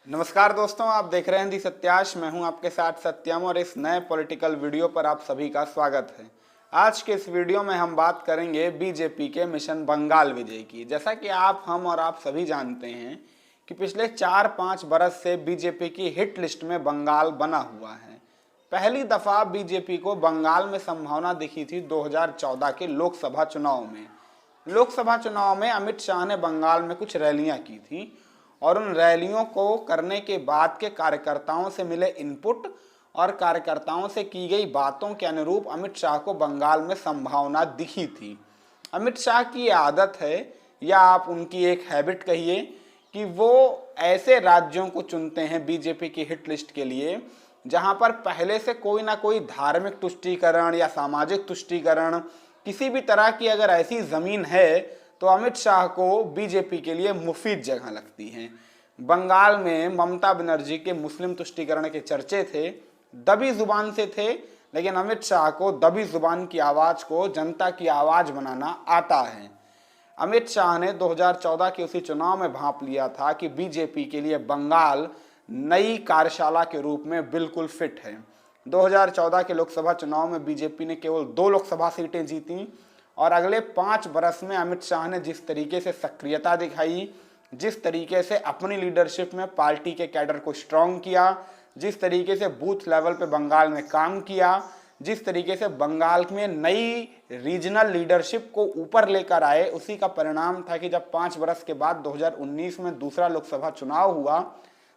नमस्कार दोस्तों, आप देख रहे हैं दी सत्याश। मैं हूं आपके साथ सत्यम और इस नए पॉलिटिकल वीडियो पर आप सभी का स्वागत है। आज के इस वीडियो में हम बात करेंगे बीजेपी के मिशन बंगाल विजय की। जैसा कि हम और आप सभी जानते हैं कि पिछले 4-5 बरस से बीजेपी की हिट लिस्ट में बंगाल बना हुआ है। पहली दफा बीजेपी को बंगाल में संभावना दिखी थी 2014 के लोकसभा चुनाव में। लोकसभा चुनाव में अमित शाह ने बंगाल में कुछ रैलियां की थी और उन रैलियों को करने के बाद के कार्यकर्ताओं से मिले इनपुट और कार्यकर्ताओं से की गई बातों के अनुरूप अमित शाह को बंगाल में संभावना दिखी थी। अमित शाह की ये आदत है, या आप उनकी एक हैबिट कहिए, कि वो ऐसे राज्यों को चुनते हैं बीजेपी की हिट लिस्ट के लिए जहां पर पहले से कोई ना कोई धार्मिक तुष्टीकरण या सामाजिक तुष्टीकरण, किसी भी तरह की अगर ऐसी जमीन है तो अमित शाह को बीजेपी के लिए मुफीद जगह लगती है। बंगाल में ममता बनर्जी के मुस्लिम तुष्टीकरण के चर्चे थे, दबी जुबान से थे, लेकिन अमित शाह को दबी जुबान की आवाज को जनता की आवाज बनाना आता है। अमित शाह ने 2014 के उसी चुनाव में भांप लिया था कि बीजेपी के लिए बंगाल नई कार्यशाला के रूप में बिल्कुल फिट है। 2014 के लोकसभा चुनाव में बीजेपी ने केवल 2 लोकसभा सीटें जीती और अगले 5 बरस में अमित शाह ने जिस तरीके से सक्रियता दिखाई, जिस तरीके से अपनी लीडरशिप में पार्टी के कैडर को स्ट्रॉन्ग किया, जिस तरीके से बूथ लेवल पे बंगाल में काम किया, जिस तरीके से बंगाल में नई रीजनल लीडरशिप को ऊपर लेकर आए, उसी का परिणाम था कि जब 5 बरस के बाद 2019 में दूसरा लोकसभा चुनाव हुआ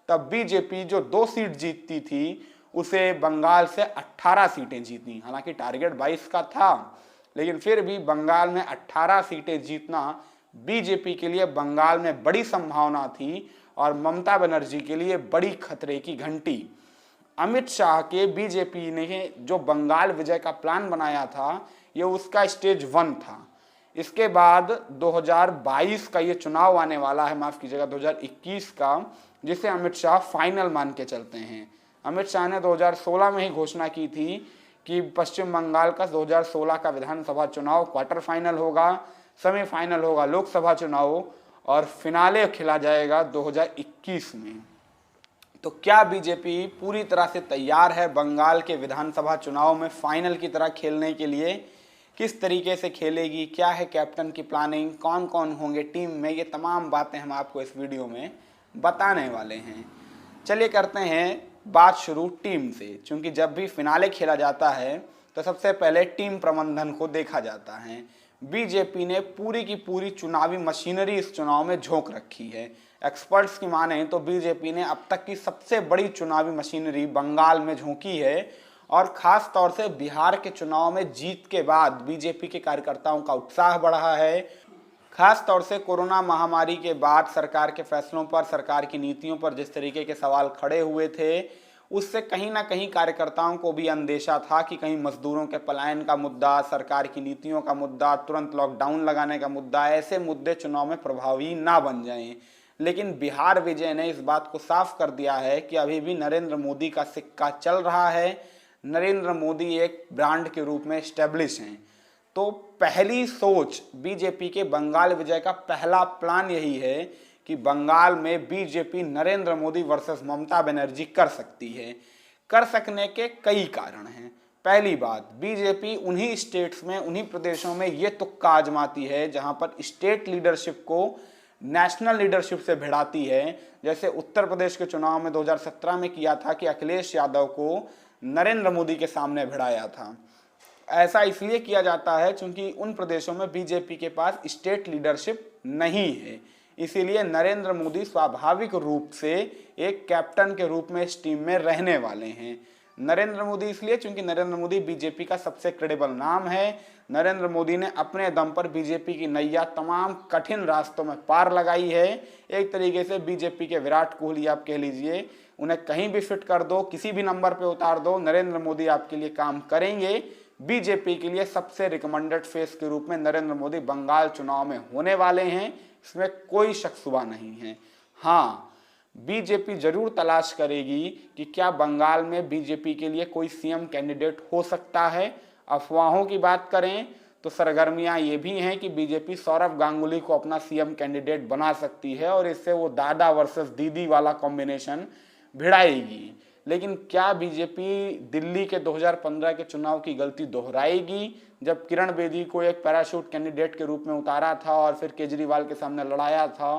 तब बीजेपी जो 2 सीट जीतती थी उसे बंगाल से 18 सीटें जीती। हालांकि टारगेट 22 का था, लेकिन फिर भी बंगाल में 18 सीटें जीतना बीजेपी के लिए बंगाल में बड़ी संभावना थी और ममता बनर्जी के लिए बड़ी खतरे की घंटी। अमित शाह के बीजेपी ने जो बंगाल विजय का प्लान बनाया था, ये उसका स्टेज 1 था। इसके बाद 2022 का ये चुनाव आने वाला है, माफ कीजिएगा 2021 का, जिसे अमित शाह फाइनल मान के चलते हैं। अमित शाह ने 2016 में ही घोषणा की थी कि पश्चिम बंगाल का 2016 का विधानसभा चुनाव क्वार्टर फाइनल होगा, सेमीफाइनल होगा लोकसभा चुनाव और फिनाले खेला जाएगा 2021 में। तो क्या बीजेपी पूरी तरह से तैयार है बंगाल के विधानसभा चुनाव में फाइनल की तरह खेलने के लिए? किस तरीके से खेलेगी, क्या है कैप्टन की प्लानिंग, कौन कौन होंगे टीम में, ये तमाम बातें हम आपको इस वीडियो में बताने वाले हैं। चलिए करते हैं बात शुरू टीम से, क्योंकि जब भी फिनाले खेला जाता है तो सबसे पहले टीम प्रबंधन को देखा जाता है। बीजेपी ने पूरी की पूरी चुनावी मशीनरी इस चुनाव में झोंक रखी है। एक्सपर्ट्स की माने तो बीजेपी ने अब तक की सबसे बड़ी चुनावी मशीनरी बंगाल में झोंकी है और खास तौर से बिहार के चुनाव में जीत के बाद बीजेपी के कार्यकर्ताओं का उत्साह बढ़ा है। खास तौर से कोरोना महामारी के बाद सरकार के फैसलों पर, सरकार की नीतियों पर जिस तरीके के सवाल खड़े हुए थे, उससे कहीं ना कहीं कार्यकर्ताओं को भी अंदेशा था कि कहीं मजदूरों के पलायन का मुद्दा, सरकार की नीतियों का मुद्दा, तुरंत लॉकडाउन लगाने का मुद्दा, ऐसे मुद्दे चुनाव में प्रभावी ना बन जाएं। लेकिन बिहार विजय ने इस बात को साफ कर दिया है कि अभी भी नरेंद्र मोदी का सिक्का चल रहा है। नरेंद्र मोदी एक ब्रांड के रूप में एस्टेब्लिश हैं। तो पहली सोच बीजेपी के बंगाल विजय का पहला प्लान यही है कि बंगाल में बीजेपी नरेंद्र मोदी वर्सेस ममता बनर्जी कर सकती है। कर सकने के कई कारण हैं। पहली बात, बीजेपी उन्हीं स्टेट्स में, उन्हीं प्रदेशों में ये तुक्का आजमाती है जहां पर स्टेट लीडरशिप को नेशनल लीडरशिप से भिड़ाती है। जैसे उत्तर प्रदेश के चुनाव में 2017 में किया था कि अखिलेश यादव को नरेंद्र मोदी के सामने भिड़ाया था। ऐसा इसलिए किया जाता है क्योंकि उन प्रदेशों में बीजेपी के पास स्टेट लीडरशिप नहीं है। इसीलिए नरेंद्र मोदी स्वाभाविक रूप से एक कैप्टन के रूप में इस टीम में रहने वाले हैं। नरेंद्र मोदी इसलिए क्योंकि नरेंद्र मोदी बीजेपी का सबसे क्रेडिबल नाम है। नरेंद्र मोदी ने अपने दम पर बीजेपी की नैया तमाम कठिन रास्तों में पार लगाई है। एक तरीके से बीजेपी के विराट कोहली आप कह लीजिए, उन्हें कहीं भी फिट कर दो, किसी भी नंबर पे उतार दो, नरेंद्र मोदी आपके लिए काम करेंगे। बीजेपी के लिए सबसे रिकमेंडेड फेस के रूप में नरेंद्र मोदी बंगाल चुनाव में होने वाले हैं, इसमें कोई शक शुबा नहीं है। हाँ, बीजेपी जरूर तलाश करेगी कि क्या बंगाल में बीजेपी के लिए कोई सीएम कैंडिडेट हो सकता है। अफवाहों की बात करें तो सरगर्मियां ये भी हैं कि बीजेपी सौरभ गांगुली को अपना सीएम कैंडिडेट बना सकती है और इससे वो दादा वर्सेस दीदी वाला कॉम्बिनेशन भिड़ाएगी। लेकिन क्या बीजेपी दिल्ली के 2015 के चुनाव की गलती दोहराएगी, जब किरण बेदी को एक पैराशूट कैंडिडेट के रूप में उतारा था और फिर केजरीवाल के सामने लड़ाया था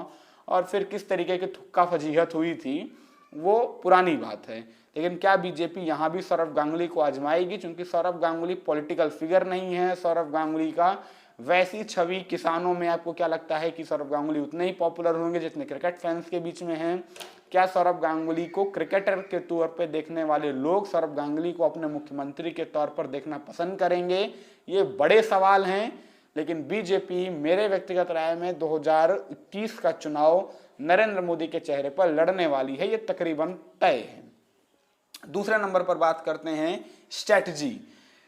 और फिर किस तरीके की थुक्का फजीहत हुई थी, वो पुरानी बात है। लेकिन क्या बीजेपी यहाँ भी सौरभ गांगुली को आजमाएगी? क्योंकि सौरभ गांगुली पॉलिटिकल फिगर नहीं है। सौरभ गांगुली का वैसी छवि किसानों में, आपको क्या लगता है कि सौरभ गांगुली उतने ही पॉपुलर होंगे जितने क्रिकेट फैंस के बीच में हैं? क्या सौरभ गांगुली को क्रिकेटर के तौर पर देखने वाले लोग सौरभ गांगुली को अपने मुख्यमंत्री के तौर पर देखना पसंद करेंगे? ये बड़े सवाल हैं। लेकिन बीजेपी मेरे व्यक्तिगत राय में 2021 का चुनाव नरेंद्र मोदी के चेहरे पर लड़ने वाली है, ये तकरीबन तय है। दूसरे नंबर पर बात करते हैं स्ट्रेटजी।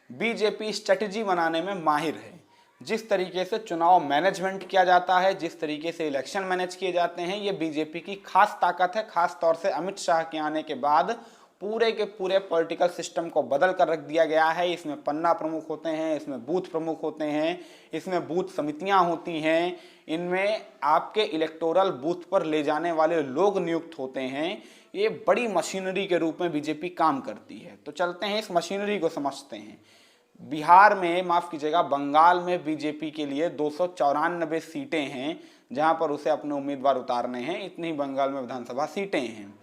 बीजेपी स्ट्रेटजी बनाने में माहिर है। जिस तरीके से चुनाव मैनेजमेंट किया जाता है, जिस तरीके से इलेक्शन मैनेज किए जाते हैं, ये बीजेपी की खास ताकत है। खास तौर से अमित शाह के आने के बाद पूरे के पूरे पॉलिटिकल सिस्टम को बदल कर रख दिया गया है। इसमें पन्ना प्रमुख होते हैं, इसमें बूथ प्रमुख होते हैं, इसमें बूथ समितियां होती हैं, इनमें आपके इलेक्टोरल बूथ पर ले जाने वाले लोग नियुक्त होते हैं। ये बड़ी मशीनरी के रूप में बीजेपी काम करती है। तो चलते हैं इस मशीनरी को समझते हैं। बिहार में, माफ कीजिएगा, बंगाल में बीजेपी के लिए 294 सीटें हैं जहां पर उसे अपने उम्मीदवार उतारने हैं। इतनी बंगाल में विधानसभा सीटें हैं।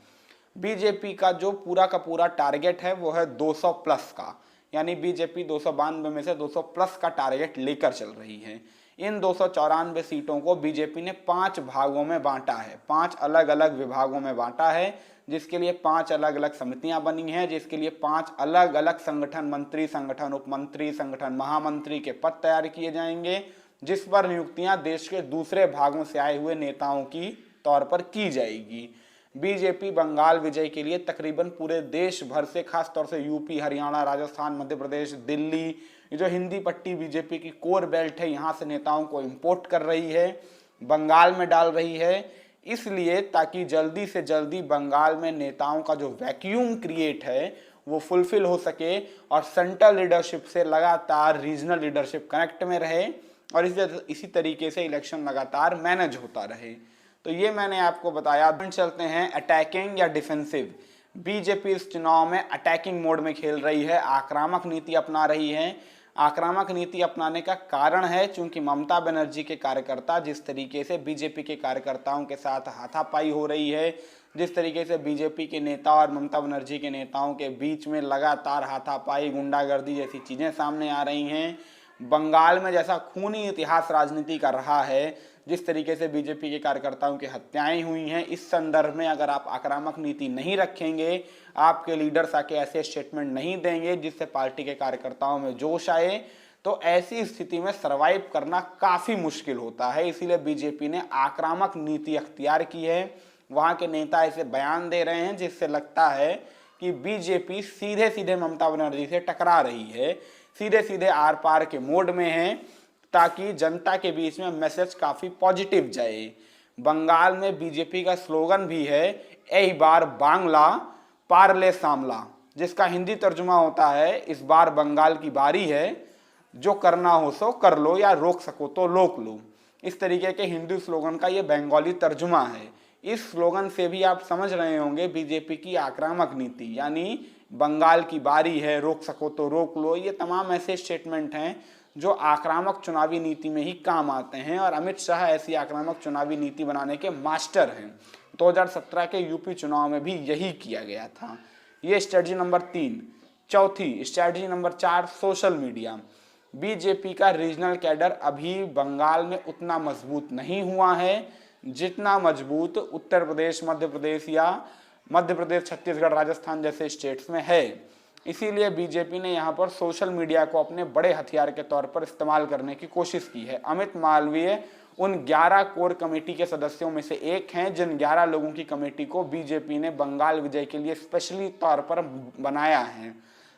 बीजेपी का जो पूरा का पूरा टारगेट है वो है 200 प्लस का, यानी बीजेपी 292 में से 200 प्लस का टारगेट लेकर चल रही है। इन 294 सीटों को बीजेपी ने 5 भागों में बांटा है, 5 अलग अलग विभागों में बांटा है, जिसके लिए 5 अलग अलग समितियां बनी हैं, जिसके लिए 5 अलग अलग संगठन मंत्री, संगठन उपमंत्री, संगठन महामंत्री के पद तैयार किए जाएंगे, जिस पर नियुक्तियां देश के दूसरे भागों से आए हुए नेताओं की तौर पर की जाएगी। बीजेपी बंगाल विजय के लिए तकरीबन पूरे देश भर से, खास तौर से यूपी, हरियाणा, राजस्थान, मध्य प्रदेश, दिल्ली, ये जो हिंदी पट्टी बीजेपी की कोर बेल्ट है, यहाँ से नेताओं को इंपोर्ट कर रही है, बंगाल में डाल रही है, इसलिए ताकि जल्दी से जल्दी बंगाल में नेताओं का जो वैक्यूम क्रिएट है वो फुलफिल हो सके और सेंट्रल लीडरशिप से लगातार रीजनल लीडरशिप कनेक्ट में रहे और इसी तरीके से इलेक्शन लगातार मैनेज होता रहे। तो ये मैंने आपको बताया। चलते हैं अटैकिंग या डिफेंसिव। बीजेपी इस चुनाव में अटैकिंग मोड में खेल रही है, आक्रामक नीति अपना रही है। आक्रामक नीति अपनाने का कारण है क्योंकि ममता बनर्जी के कार्यकर्ता जिस तरीके से बीजेपी के कार्यकर्ताओं के साथ हाथापाई हो रही है, जिस तरीके से बीजेपी के नेता और ममता बनर्जी के नेताओं के बीच में लगातार हाथापाई, गुंडागर्दी जैसी चीज़ें सामने आ रही हैं, बंगाल में जैसा खूनी इतिहास राजनीति का रहा है, जिस तरीके से बीजेपी के कार्यकर्ताओं की हत्याएं हुई हैं, इस संदर्भ में अगर आप आक्रामक नीति नहीं रखेंगे, आपके लीडर्स आके ऐसे स्टेटमेंट नहीं देंगे जिससे पार्टी के कार्यकर्ताओं में जोश आए, तो ऐसी स्थिति में सरवाइव करना काफ़ी मुश्किल होता है। इसीलिए बीजेपी ने आक्रामक नीति अख्तियार की है। वहाँ के नेता ऐसे बयान दे रहे हैं जिससे लगता है कि बीजेपी सीधे सीधे ममता बनर्जी से टकरा रही है, सीधे सीधे आर पार के मोड में है, ताकि जनता के बीच में मैसेज काफ़ी पॉजिटिव जाए। बंगाल में बीजेपी का स्लोगन भी है, ए बार बांग्ला पारले सामला, जिसका हिंदी तर्जुमा होता है, इस बार बंगाल की बारी है, जो करना हो सो कर लो या रोक सको तो रोक लो। इस तरीके के हिंदी स्लोगन का ये बंगाली तर्जुमा है। इस स्लोगन से भी आप समझ रहे होंगे बीजेपी की आक्रामक नीति, यानी बंगाल की बारी है, रोक सको तो रोक लो। ये तमाम ऐसे स्टेटमेंट हैं जो आक्रामक चुनावी नीति में ही काम आते हैं और अमित शाह ऐसी आक्रामक चुनावी नीति बनाने के मास्टर हैं। 2017 के यूपी चुनाव में भी यही किया गया था। ये स्ट्रेटजी नंबर 3। चौथी strategy number 4, social media. BJP का रीजनल कैडर अभी बंगाल में उतना मजबूत नहीं हुआ है जितना मजबूत उत्तर प्रदेश, मध्य प्रदेश, छत्तीसगढ़, राजस्थान जैसे स्टेट्स में है। इसीलिए बीजेपी ने यहाँ पर सोशल मीडिया को अपने बड़े हथियार के तौर पर इस्तेमाल करने की कोशिश की है। अमित मालवीय उन 11 कोर कमेटी के सदस्यों में से एक हैं जिन 11 लोगों की कमेटी को बीजेपी ने बंगाल विजय के लिए स्पेशली तौर पर बनाया है।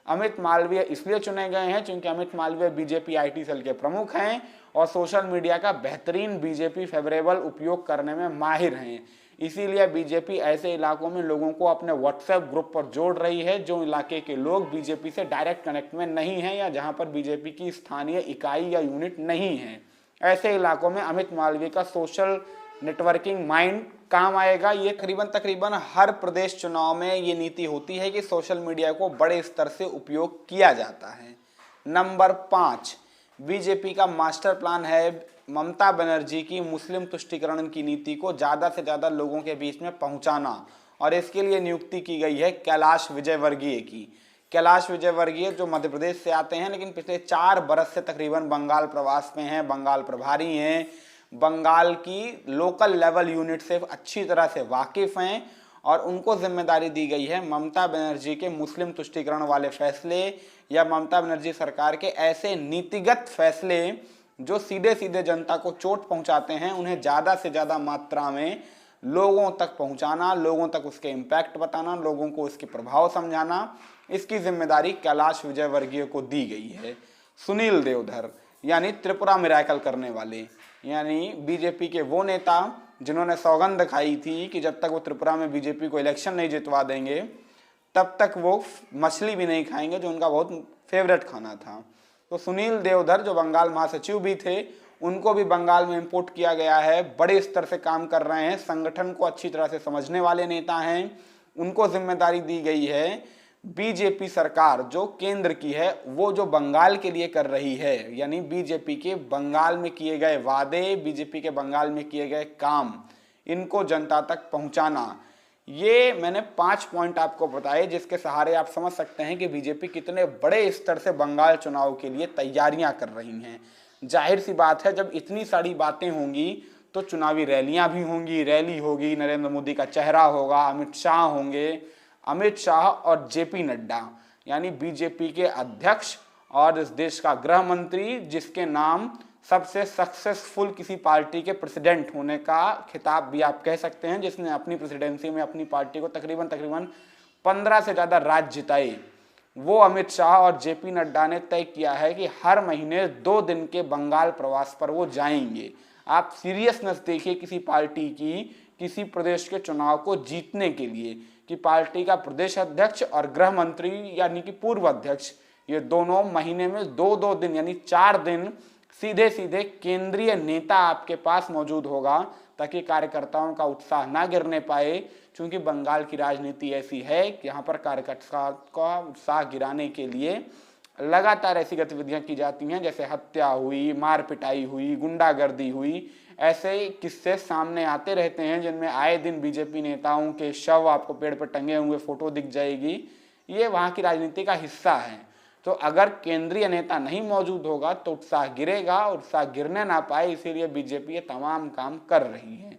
अमित मालवीय इसलिए चुने गए हैं क्योंकि Amit Malviya BJP IT cell के प्रमुख हैं और सोशल मीडिया का बेहतरीन बीजेपी फेवरेबल उपयोग करने में माहिर हैं। इसीलिए बीजेपी ऐसे इलाकों में लोगों को अपने व्हाट्सएप ग्रुप पर जोड़ रही है जो इलाके के लोग बीजेपी से डायरेक्ट कनेक्ट में नहीं हैं या जहां पर बीजेपी की स्थानीय इकाई या यूनिट नहीं है। ऐसे इलाकों में अमित मालवीय का सोशल नेटवर्किंग माइंड काम आएगा। ये तकरीबन हर प्रदेश चुनाव में ये नीति होती है कि सोशल मीडिया को बड़े स्तर से उपयोग किया जाता है। नंबर 5, बीजेपी का मास्टर प्लान है ममता बनर्जी की मुस्लिम तुष्टीकरण की नीति को ज़्यादा से ज़्यादा लोगों के बीच में पहुंचाना, और इसके लिए नियुक्ति की गई है कैलाश विजयवर्गीय की। कैलाश विजयवर्गीय जो मध्य प्रदेश से आते हैं लेकिन पिछले 4 बरस से तकरीबन बंगाल प्रवास में हैं, बंगाल प्रभारी हैं, बंगाल की लोकल लेवल यूनिट से अच्छी तरह से वाकिफ हैं, और उनको जिम्मेदारी दी गई है ममता बनर्जी के मुस्लिम तुष्टीकरण वाले फैसले या ममता बनर्जी सरकार के ऐसे नीतिगत फैसले जो सीधे सीधे जनता को चोट पहुंचाते हैं, उन्हें ज़्यादा से ज़्यादा मात्रा में लोगों तक पहुंचाना, लोगों तक उसके इम्पैक्ट बताना, लोगों को उसके प्रभाव समझाना, इसकी जिम्मेदारी कैलाश विजयवर्गीय को दी गई है। सुनील देवधर यानी त्रिपुरा मिराकल करने वाले, यानी बीजेपी के वो नेता जिन्होंने सौगंध खाई थी कि जब तक वो त्रिपुरा में बीजेपी को इलेक्शन नहीं जितवा देंगे तब तक वो मछली भी नहीं खाएंगे, जो उनका बहुत फेवरेट खाना था। तो सुनील देवधर जो बंगाल महासचिव भी थे, उनको भी बंगाल में इंपोर्ट किया गया है, बड़े स्तर से काम कर रहे हैं, संगठन को अच्छी तरह से समझने वाले नेता हैं। उनको जिम्मेदारी दी गई है बीजेपी सरकार जो केंद्र की है वो जो बंगाल के लिए कर रही है, यानी बीजेपी के बंगाल में किए गए वादे, बीजेपी के बंगाल में किए गए काम, इनको जनता तक पहुंचाना। ये मैंने 5 पॉइंट आपको बताए जिसके सहारे आप समझ सकते हैं कि बीजेपी कितने बड़े स्तर से बंगाल चुनाव के लिए तैयारियां कर रही हैं। जाहिर सी बात है, जब इतनी सारी बातें होंगी तो चुनावी रैलियां भी होंगी, रैली होगी, नरेंद्र मोदी का चेहरा होगा, अमित शाह होंगे। अमित शाह और जेपी नड्डा यानी बीजेपी के अध्यक्ष और इस देश का गृह मंत्री, जिसके नाम सबसे सक्सेसफुल किसी पार्टी के प्रेसिडेंट होने का खिताब भी आप कह सकते हैं, जिसने अपनी प्रेसिडेंसी में अपनी पार्टी को तकरीबन 15 से ज़्यादा राज्य जिताए, वो अमित शाह और जेपी नड्डा ने तय किया है कि हर महीने 2 दिन के बंगाल प्रवास पर वो जाएंगे। आप सीरियसनेस देखिए किसी पार्टी की किसी प्रदेश के चुनाव को जीतने के लिए कि पार्टी का प्रदेश अध्यक्ष और गृह मंत्री यानी कि पूर्व अध्यक्ष, ये दोनों महीने में 2-2 दिन यानी 4 दिन सीधे सीधे केंद्रीय नेता आपके पास मौजूद होगा, ताकि कार्यकर्ताओं का उत्साह ना गिरने पाए। क्योंकि बंगाल की राजनीति ऐसी है कि यहाँ पर कार्यकर्ताओं का उत्साह गिराने के लिए लगातार ऐसी गतिविधियां की जाती हैं, जैसे हत्या हुई, मार पिटाई हुई, गुंडागर्दी हुई, ऐसे किस्से सामने आते रहते हैं जिनमें आए दिन बीजेपी नेताओं के शव आपको पेड़ पर टंगे हुए फोटो दिख जाएगी। ये वहाँ की राजनीति का हिस्सा है। तो अगर केंद्रीय नेता नहीं मौजूद होगा तो उत्साह गिरेगा, उत्साह गिरने ना पाए, इसीलिए बीजेपी ये तमाम काम कर रही है।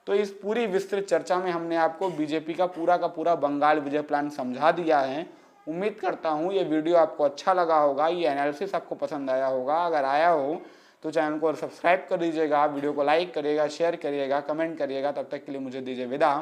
तो इस पूरी विस्तृत चर्चा में हमने आपको बीजेपी का पूरा बंगाल विजय प्लान समझा दिया है। उम्मीद करता हूँ ये वीडियो आपको अच्छा लगा होगा, ये एनालिसिस आपको पसंद आया होगा। अगर आया हो तो चैनल को सब्सक्राइब कर दीजिएगा, वीडियो को लाइक करिएगा, शेयर करिएगा, कमेंट करिएगा। तब तक के लिए मुझे दीजिए विदा।